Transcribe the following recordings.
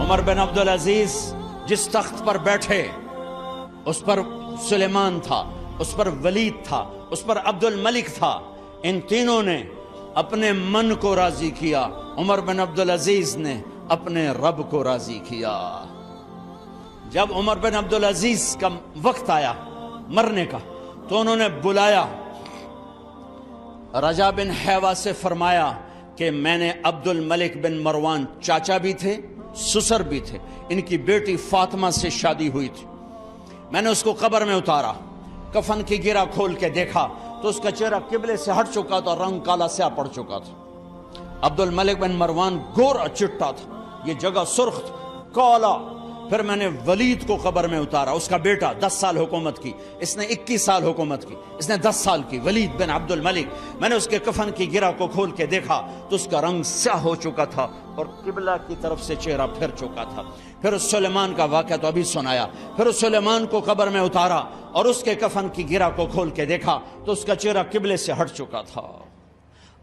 عمر بن عبدالعزیز جس تخت پر بیٹھے اس پر سلیمان تھا، اس پر ولید تھا، اس پر عبد الملک تھا. ان تینوں نے اپنے من کو راضی کیا، عمر بن عبدالعزیز نے اپنے رب کو راضی کیا. جب عمر بن عبدالعزیز کا وقت آیا مرنے کا تو انہوں نے بلایا رجا بن حیوہ سے، فرمایا کہ میں نے عبد الملک بن مروان چاچا بھی تھے سسر بھی تھے، ان کی بیٹی فاطمہ سے شادی ہوئی تھی. میں نے اس کو قبر میں اتارا، کفن کی گرہ کھول کے دیکھا تو اس کا چہرہ قبلے سے ہٹ چکا تھا، رنگ کالا سیاہ پڑ چکا تھا. عبد الملک بن مروان گورا چٹا تھا، یہ جگہ سرخ تھا، کالا. پھر میں نے ولید کو قبر میں اتارا، اس کا بیٹا 10 سال حکومت کی، اس نے 21 سال حکومت کی، اس نے 10 سال کی، ولید بن عبد الملک. میں نے اس کے کفن کی گرہ کو کھول کے دیکھا تو اس کا رنگ سیاہ ہو چکا تھا اور قبلہ کی طرف سے چہرہ پھر چکا تھا. پھر سلیمان کا واقعہ تو ابھی سنایا. پھر سلیمان کو قبر میں اتارا اور اس کے کفن کی گرہ کو کھول کے دیکھا تو اس کا چہرہ قبلے سے ہٹ چکا تھا.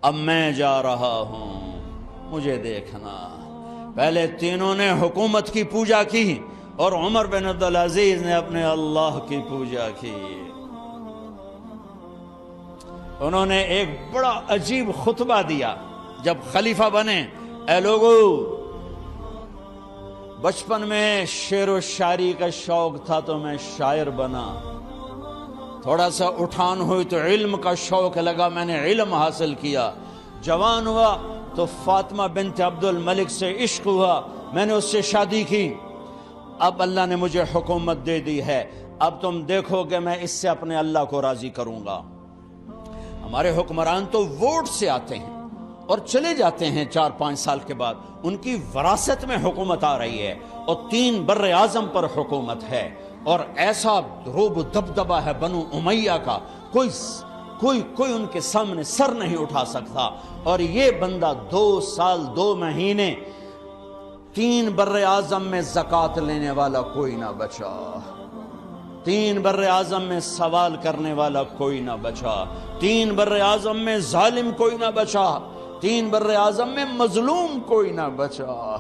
اب میں جا رہا ہوں، مجھے دیکھنا. پہلے تینوں نے حکومت کی پوجا کی اور عمر بن عبدالعزیز نے اپنے اللہ کی پوجا کی. انہوں نے ایک بڑا عجیب خطبہ دیا جب خلیفہ بنے. اے لوگو، بچپن میں شعر و شاعری کا شوق تھا تو میں شاعر بنا، تھوڑا سا اٹھان ہوئی تو علم کا شوق لگا، میں نے علم حاصل کیا. جوان ہوا تو فاطمہ بنت عبد الملک سے عشق ہوا، میں نے اس سے شادی کی. اب اللہ نے مجھے حکومت دے دی ہے، اب تم دیکھو کہ میں اس سے اپنے اللہ کو راضی کروں گا. ہمارے حکمران تو ووٹ سے آتے ہیں اور چلے جاتے ہیں 4-5 سال کے بعد، ان کی وراثت میں حکومت آ رہی ہے اور 3 بر اعظم پر حکومت ہے اور ایسا روب دبدبہ ہے بنو امیہ کا، کوئی ان کے سامنے سر نہیں اٹھا سکتا. اور یہ بندہ 2 سال 2 مہینے 3 بر اعظم میں زکوٰۃ لینے والا کوئی نہ بچا، 3 بر اعظم میں سوال کرنے والا کوئی نہ بچا، 3 بر اعظم میں ظالم کوئی نہ بچا، 3 بر اعظم میں مظلوم کوئی نہ بچا.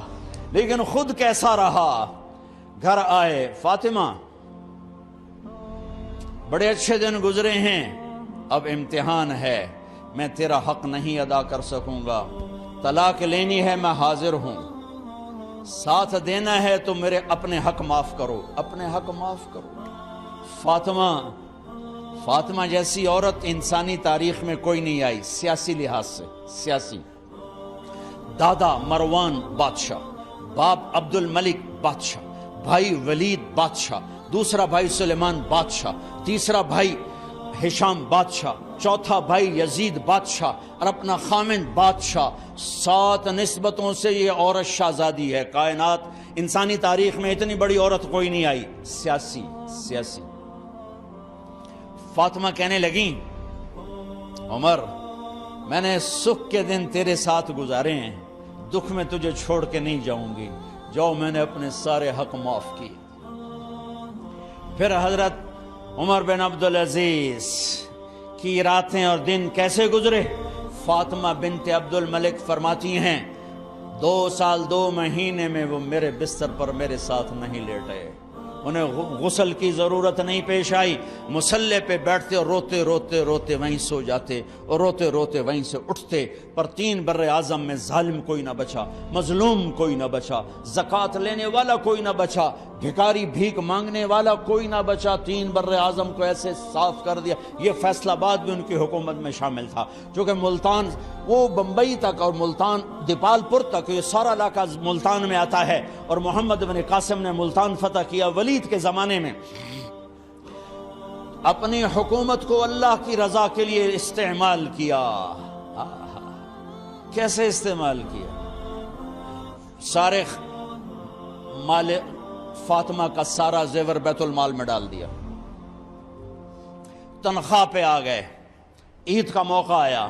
لیکن خود کیسا رہا؟ گھر آئے، فاطمہ بڑے اچھے دن گزرے ہیں، اب امتحان ہے، میں تیرا حق نہیں ادا کر سکوں گا، طلاق لینی ہے میں حاضر ہوں، ساتھ دینا ہے تو میرے اپنے حق معاف کرو، اپنے حق معاف کرو. فاطمہ جیسی عورت انسانی تاریخ میں کوئی نہیں آئی سیاسی لحاظ سے. سیاسی دادا مروان بادشاہ، باپ عبد الملک بادشاہ، بھائی ولید بادشاہ، دوسرا بھائی سلیمان بادشاہ، تیسرا بھائی ہشام بادشاہ، چوتھا بھائی یزید بادشاہ اور اپنا خامند بادشاہ. 7 نسبتوں سے یہ عورت شہزادی ہے. کائنات انسانی تاریخ میں اتنی بڑی عورت کوئی نہیں آئی. سیاسی. فاطمہ کہنے لگیں، عمر میں نے سکھ کے دن تیرے ساتھ گزارے ہیں، دکھ میں تجھے چھوڑ کے نہیں جاؤں گی، جاؤ میں نے اپنے سارے حق معاف کیے. پھر حضرت عمر بن عبدالعزیز کی راتیں اور دن کیسے گزرے؟ فاطمہ بنت عبد الملک فرماتی ہیں 2 سال 2 مہینے میں وہ میرے بستر پر میرے ساتھ نہیں لیٹے، انہیں غسل کی ضرورت نہیں پیش آئی. مصلے پہ بیٹھتے اور روتے وہیں سو جاتے اور روتے وہیں سے اٹھتے. پر 3 بر اعظم میں ظالم کوئی نہ بچا، مظلوم کوئی نہ بچا، زکوٰۃ لینے والا کوئی نہ بچا، بھکاری بھیک مانگنے والا کوئی نہ بچا. 3 بر اعظم کو ایسے صاف کر دیا. یہ فیصل آباد بھی ان کی حکومت میں شامل تھا، چونکہ ملتان وہ بمبئی تک اور ملتان دیپال پور تک یہ سارا علاقہ ملتان میں آتا ہے. اور محمد بن قاسم نے ملتان فتح کیا ولید کے زمانے میں. اپنی حکومت کو اللہ کی رضا کے لیے استعمال کیا. کیسے استعمال کیا؟ سارے مال فاطمہ کا سارا زیور بیت المال میں ڈال دیا، تنخواہ پہ آ گئے. عید کا موقع آیا،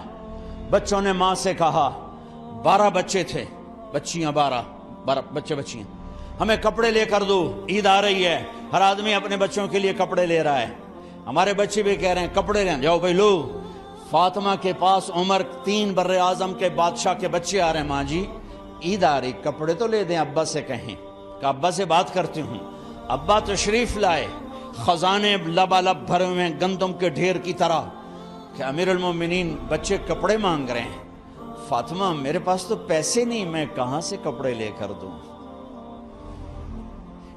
بچوں نے ماں سے کہا، 12 بچے تھے، بچیاں 12 بچیاں، ہمیں کپڑے لے کر دو، عید آ رہی ہے، ہر آدمی اپنے بچوں کے لیے کپڑے لے رہا ہے. ہمارے بچے بھی کہہ رہے ہیں کپڑے لیں، جاؤ بھائی لو. فاطمہ کے پاس عمر 3 بر اعظم کے بادشاہ کے بچے آ رہے ہیں، ماں جی عید آ رہی، کپڑے تو لے دیں، ابا سے کہیں. کہ ابا سے بات کرتی ہوں. ابا تشریف لائے، خزانے لبالب بھرے ہوئے ہیں گندم کے ڈھیر کی طرح، کہ امیر المومنین بچے کپڑے مانگ رہے ہیں. فاطمہ میرے پاس تو پیسے نہیں، میں کہاں سے کپڑے لے کر دوں،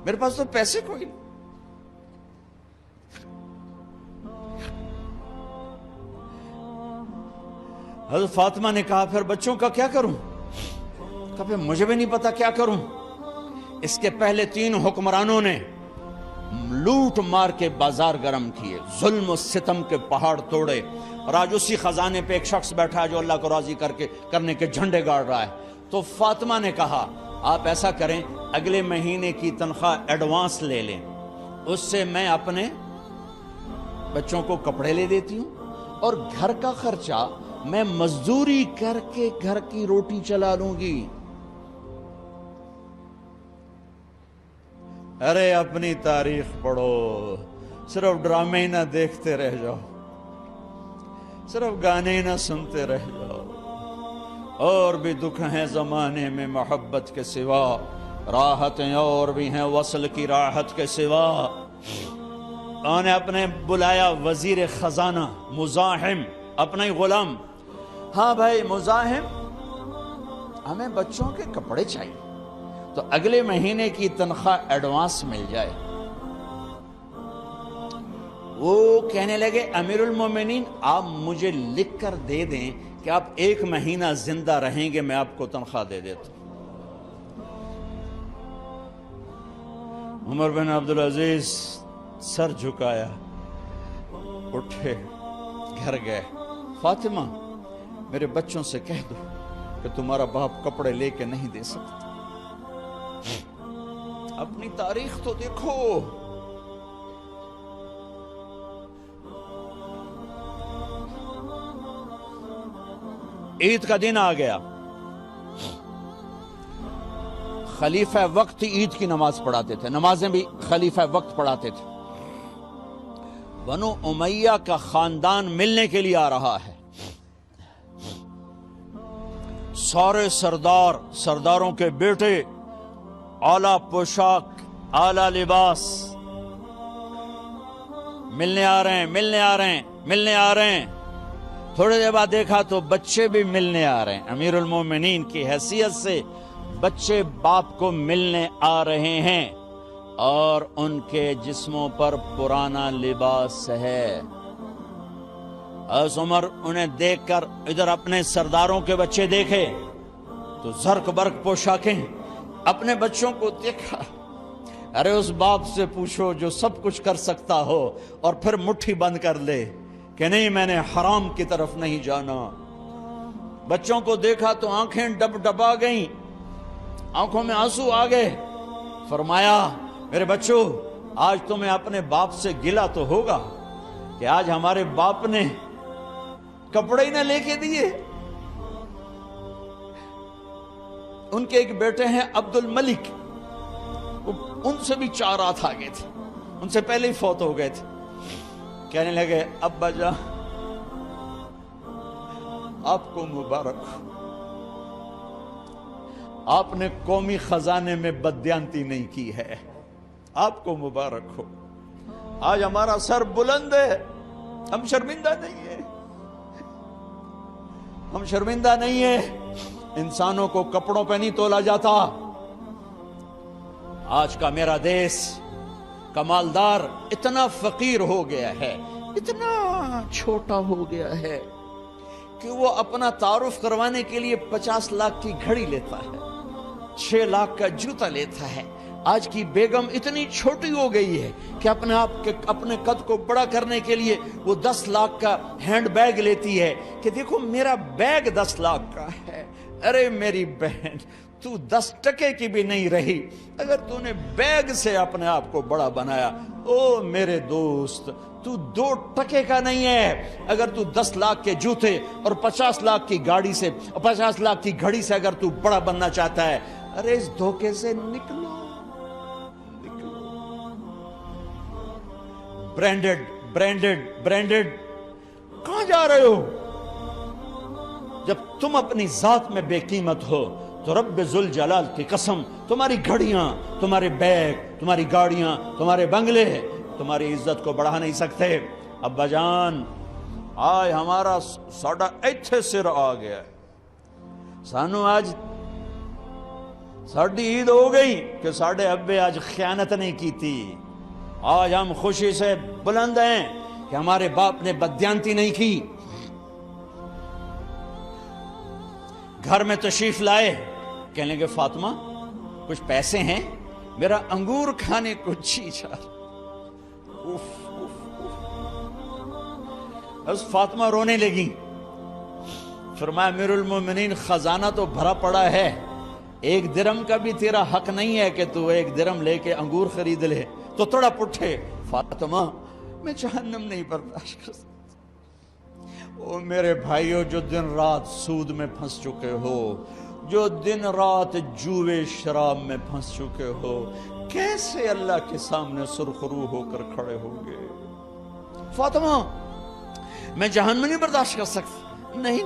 میرے پاس تو پیسے کوئی نہیں. حضرت فاطمہ نے کہا پھر بچوں کا کیا کروں؟ کہا پھر مجھے بھی نہیں پتا کیا کروں. اس کے پہلے 3 حکمرانوں نے لوٹ مار کے بازار گرم کیے، ظلم و ستم کے پہاڑ توڑے، اور آج اسی خزانے پہ ایک شخص بیٹھا ہے جو اللہ کو راضی کرنے کے جھنڈے گاڑ رہا ہے. تو فاطمہ نے کہا آپ ایسا کریں، اگلے مہینے کی تنخواہ ایڈوانس لے لیں، اس سے میں اپنے بچوں کو کپڑے لے دیتی ہوں، اور گھر کا خرچہ میں مزدوری کر کے گھر کی روٹی چلا لوں گی. ارے اپنی تاریخ پڑھو، صرف ڈرامے ہی نہ دیکھتے رہ جاؤ، صرف گانے ہی نہ سنتے رہ جاؤ. اور بھی دکھ ہیں زمانے میں محبت کے سوا، راحتیں اور بھی ہیں وصل کی راحت کے سوا. انہوں نے اپنے بلایا وزیر خزانہ مزاحم، اپنا ہی غلام. ہاں بھائی مزاحم، ہمیں بچوں کے کپڑے چاہیے، تو اگلے مہینے کی تنخواہ ایڈوانس مل جائے. وہ کہنے لگے امیر المومنین آپ مجھے لکھ کر دے دیں کہ آپ 1 مہینہ زندہ رہیں گے، میں آپ کو تنخواہ دے دیتا ہوں. عمر بن عبدالعزیز سر جھکایا، اٹھے، گھر گئے. فاطمہ میرے بچوں سے کہہ دو کہ تمہارا باپ کپڑے لے کے نہیں دے سکتا. اپنی تاریخ تو دیکھو. عید کا دن آ گیا، خلیفہ وقت عید کی نماز پڑھاتے تھے، نمازیں بھی خلیفہ وقت پڑھاتے تھے. بنو امیہ کا خاندان ملنے کے لیے آ رہا ہے. سارے سرداروں کے بیٹے اعلیٰ پوشاک، اعلیٰ لباس، ملنے آ رہے ہیں. تھوڑے دیر بعد دیکھا تو بچے بھی ملنے آ رہے ہیں. امیر المومنین کی حیثیت سے بچے باپ کو ملنے آ رہے ہیں، اور ان کے جسموں پر پرانا لباس ہے. عمر انہیں دیکھ کر ادھر اپنے سرداروں کے بچے دیکھے تو زرق برق پوشاکیں، اپنے بچوں کو دیکھا. ارے اس باپ سے پوچھو جو سب کچھ کر سکتا ہو اور پھر مٹھی بند کر لے کہ نہیں میں نے حرام کی طرف نہیں جانا. بچوں کو دیکھا تو آنکھیں ڈبا گئیں، آنکھوں میں آنسو آ گئے. فرمایا میرے بچوں آج تمہیں اپنے باپ سے گلہ تو ہوگا کہ آج ہمارے باپ نے کپڑے ہی نہ لے کے دیے. ان کے ایک بیٹے ہیں عبد الملک، ان سے بھی 4 رات آگے تھے، ان سے پہلے ہی فوت ہو گئے تھے. کہنے لگے ابا جان آپ کو مبارک ہو، آپ نے قومی خزانے میں بددیانتی نہیں کی ہے، آپ کو مبارک ہو. آج ہمارا سر بلند ہے، ہم شرمندہ نہیں ہیں، ہم شرمندہ نہیں ہیں. انسانوں کو کپڑوں پہ نہیں تولا جاتا. آج کا میرا دیس کا مالدار اتنا فقیر ہو گیا ہے، اتنا چھوٹا ہو گیا ہے کہ وہ اپنا تعارف کروانے کے لیے 50 لاکھ کی گھڑی لیتا ہے، 6 لاکھ کا جوتا لیتا ہے. آج کی بیگم اتنی چھوٹی ہو گئی ہے کہ اپنے قد کو بڑا کرنے کے لیے وہ 10 لاکھ کا ہینڈ بیگ لیتی ہے کہ دیکھو میرا بیگ 10 لاکھ کا ہے. ارے میری بہن تو 10 ٹکے کی بھی نہیں رہی اگر تو نے بیگ سے اپنے آپ کو بڑا بنایا. او میرے دوست تو 2 ٹکے کا نہیں ہے اگر تو 10 لاکھ کے جوتے اور 50 لاکھ کی گاڑی سے اور 50 لاکھ کی گھڑی سے اگر تو بڑا بننا چاہتا ہے. ارے اس دھوکے سے نکلو. برینڈڈ کہاں جا رہے ہو؟ جب تم اپنی ذات میں بے قیمت ہو تو رب ذوالجلال کی قسم تمہاری گھڑیاں، تمہارے بیگ، تمہاری گاڑیاں، تمہارے بنگلے تمہاری عزت کو بڑھا نہیں سکتے۔ ابا جان آج ہمارا ساڈا ایتھے سر آ گیا ہے، سانو آج ساڈی عید ہو گئی کہ ساڈے ابے آج خیانت نہیں کی تھی۔ آج ہم خوشی سے بلند ہیں کہ ہمارے باپ نے بددیانتی نہیں کی۔ گھر میں تشریف لائے، کہنے لگے فاطمہ کچھ پیسے ہیں، میرا انگور کھانے کو جی چاہ۔ بس فاطمہ رونے لگی۔ فرمایا امیر المومنین خزانہ تو بھرا پڑا ہے، 1 درم کا بھی تیرا حق نہیں ہے کہ تو 1 درم لے کے انگور خرید لے۔ تو تھوڑا پٹھے، فاطمہ میں جہنم نہیں برداشت کر سکتا۔ او میرے بھائیو، جو دن رات سود میں پھنس چکے ہو، جو دن رات جوے شراب میں پھنس چکے ہو، کیسے اللہ کے سامنے سرخرو ہو کر کھڑے ہوگے؟ فاطمہ میں جہنم نہیں برداشت کر سکتا۔ نہیں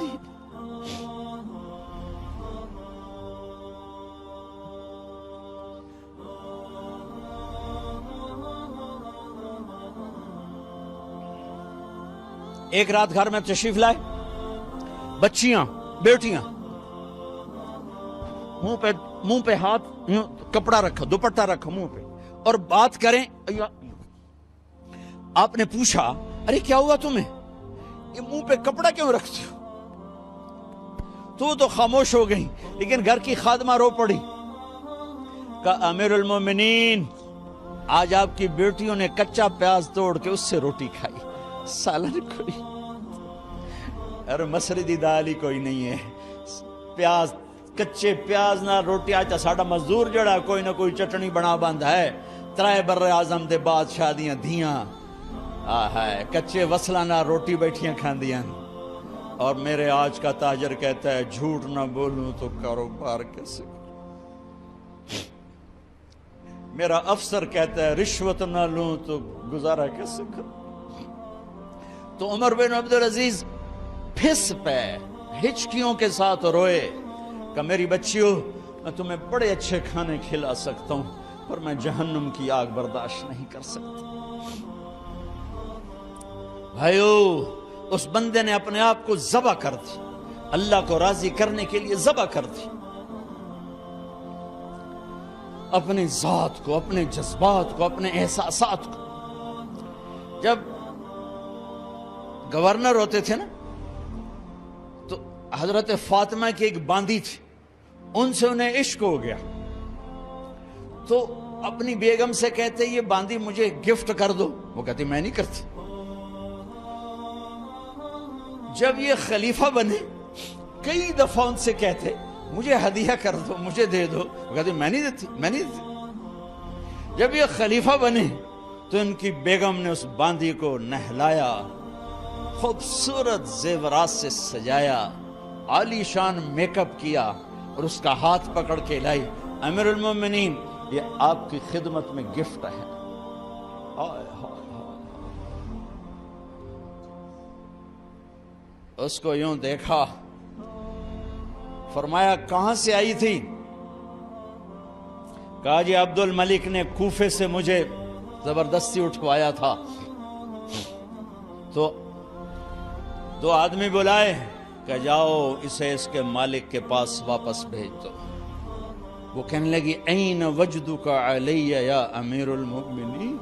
ایک رات گھر میں تشریف لائے، بچیاں بیٹیاں، منہ پہ ہاتھ، کپڑا رکھا، دوپٹہ رکھا منہ پہ، اور بات کریں۔ آپ نے پوچھا ارے کیا ہوا تمہیں، یہ منہ پہ کپڑا کیوں رکھتے ہو؟ تو خاموش ہو گئی، لیکن گھر کی خادمہ رو پڑی۔ کہا امیر المومنین آج آپ کی بیٹیوں نے کچا پیاز توڑ کے اس سے روٹی کھائی، سالن کوئی اور مسری دی دال ہی کوئی نہیں ہے، پیاز، کچے پیاز نہ روٹی۔ آج ساڈا مزدور جڑا کوئی نہ کوئی چٹنی بنا بند ہے، 3 بر اعظم دے بادشاہ دیاں دھیاں ہے کچے وصلہ نہ روٹی بیٹھیاں کھاندیاں۔ اور میرے آج کا تاجر کہتا ہے جھوٹ نہ بولوں تو کاروبار کیسے کروں، میرا افسر کہتا ہے رشوت نہ لوں تو گزارا کیسے کروں۔ تو عمر بن عبدالعزیز پھس پہ ہچکیوں کے ساتھ روئے کہ میری بچیوں میں تمہیں بڑے اچھے کھانے کھلا سکتا ہوں پر میں جہنم کی آگ برداشت نہیں کر سکتا۔ بھائیو اس بندے نے اپنے آپ کو ذبح کر دی، اللہ کو راضی کرنے کے لیے ذبح کر دی، اپنی ذات کو، اپنے جذبات کو، اپنے احساسات کو۔ جب گورنر ہوتے تھے نا تو حضرت فاطمہ کی ایک باندی تھی، ان سے انہیں عشق ہو گیا، تو اپنی بیگم سے کہتے یہ باندی مجھے گفٹ کر دو، وہ کہتی میں نہیں کرتی۔ جب یہ خلیفہ بنے کئی دفعہ ان سے کہتے مجھے ہدیہ کر دو، مجھے دے دو، وہ کہتی میں نہیں دیتی۔ جب یہ خلیفہ بنے تو ان کی بیگم نے اس باندی کو نہلایا، خوبصورت زیورات سے سجایا، عالی شان میک اپ کیا اور اس کا ہاتھ پکڑ کے لائی، امیر المومنین یہ آپ کی خدمت میں گفٹ ہے۔ اس کو یوں دیکھا، فرمایا کہاں سے آئی تھی؟ کہا جی عبد الملک نے کوفے سے مجھے زبردستی اٹھوایا تھا، تو 2 آدمی بلائے کہ جاؤ اسے اس کے مالک کے پاس واپس بھیج دو۔ وہ کہنے لگی این وجدک علی یا امیر المؤمنین،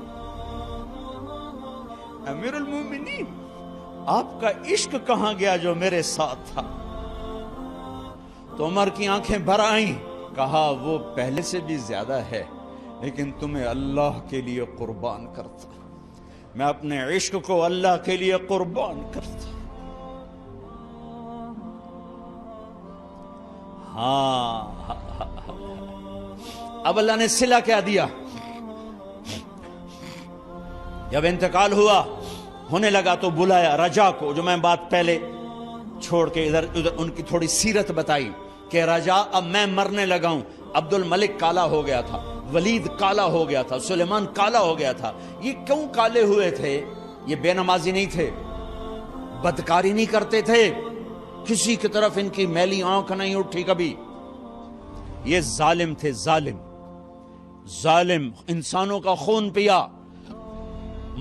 امیر المؤمنین آپ کا عشق کہاں گیا جو میرے ساتھ تھا؟ تو عمر کی آنکھیں بھر آئیں، کہا وہ پہلے سے بھی زیادہ ہے لیکن تمہیں اللہ کے لیے قربان کرتا، میں اپنے عشق کو اللہ کے لیے قربان کرتا۔ ہاں اب اللہ نے صلہ کیا دیا، جب انتقال ہوا ہونے لگا تو بلایا رجا کو، جو میں بات پہلے چھوڑ کے ادھر ان کی تھوڑی سیرت بتائی کہ رجا اب میں مرنے لگا ہوں، عبد الملک کالا ہو گیا تھا، ولید کالا ہو گیا تھا، سلیمان کالا ہو گیا تھا۔ یہ کیوں کالے ہوئے تھے؟ یہ بے نمازی نہیں تھے، بدکاری نہیں کرتے تھے، کسی کی طرف ان کی میلی آنکھ نہیں اٹھی کبھی، یہ ظالم تھے، ظالم انسانوں کا خون پیا،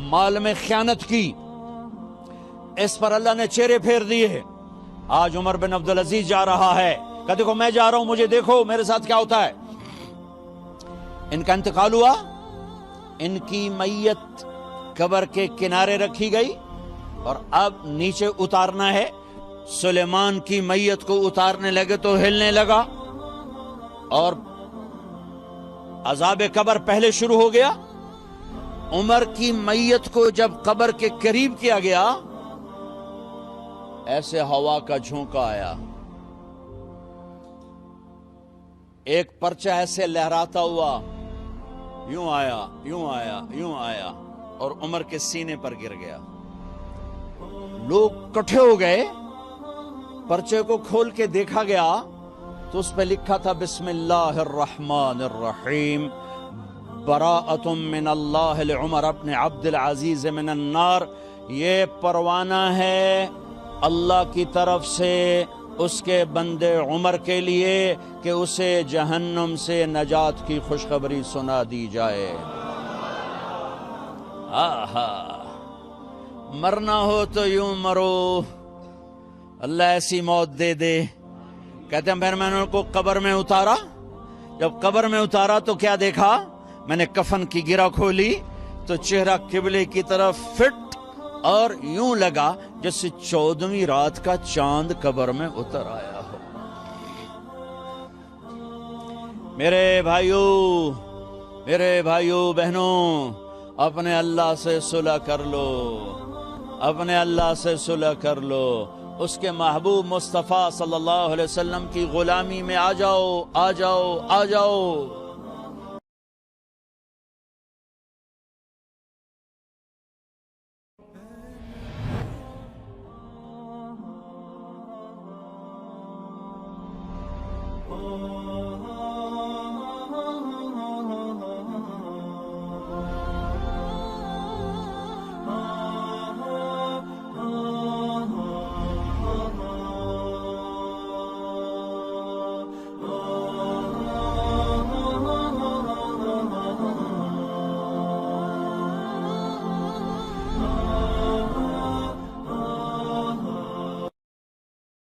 مال میں خیانت کی، اس پر اللہ نے چہرے پھیر دیے۔ آج عمر بن عبدالعزیز جا رہا ہے کہ دیکھو میں جا رہا ہوں، مجھے دیکھو میرے ساتھ کیا ہوتا ہے۔ ان کا انتقال ہوا، ان کی میت قبر کے کنارے رکھی گئی اور اب نیچے اتارنا ہے۔ سلیمان کی میت کو اتارنے لگے تو ہلنے لگا اور عذاب قبر پہلے شروع ہو گیا۔ عمر کی میت کو جب قبر کے قریب کیا گیا، ایسے ہوا کا جھونکا آیا، ایک پرچہ ایسے لہراتا ہوا یوں آیا، یوں آیا، یوں آیا اور عمر کے سینے پر گر گیا۔ لوگ کٹھے ہو گئے، پرچے کو کھول کے دیکھا گیا تو اس پہ لکھا تھا بسم اللہ الرحمن الرحیم، براءۃ من اللہ لعمر بن عبد العزیز من النار۔ یہ پروانہ ہے اللہ کی طرف سے اس کے بندے عمر کے لیے کہ اسے جہنم سے نجات کی خوشخبری سنا دی جائے۔ آہا، مرنا ہو تو یوں مرو، اللہ ایسی موت دے دے۔ کہتے ہیں پھر میں نے ان کو قبر میں اتارا، جب قبر میں اتارا تو کیا دیکھا؟ میں نے کفن کی گرہ کھولی تو چہرہ قبلے کی طرف فٹ اور یوں لگا جیسے 14ویں رات کا چاند قبر میں اتر آیا ہو۔ میرے بھائیوں بہنوں، اپنے اللہ سے صلح کر لو، اپنے اللہ سے صلح کر لو، اس کے محبوب مصطفیٰ صلی اللہ علیہ وسلم کی غلامی میں آ جاؤ، آ جاؤ، آ جاؤ۔ Oh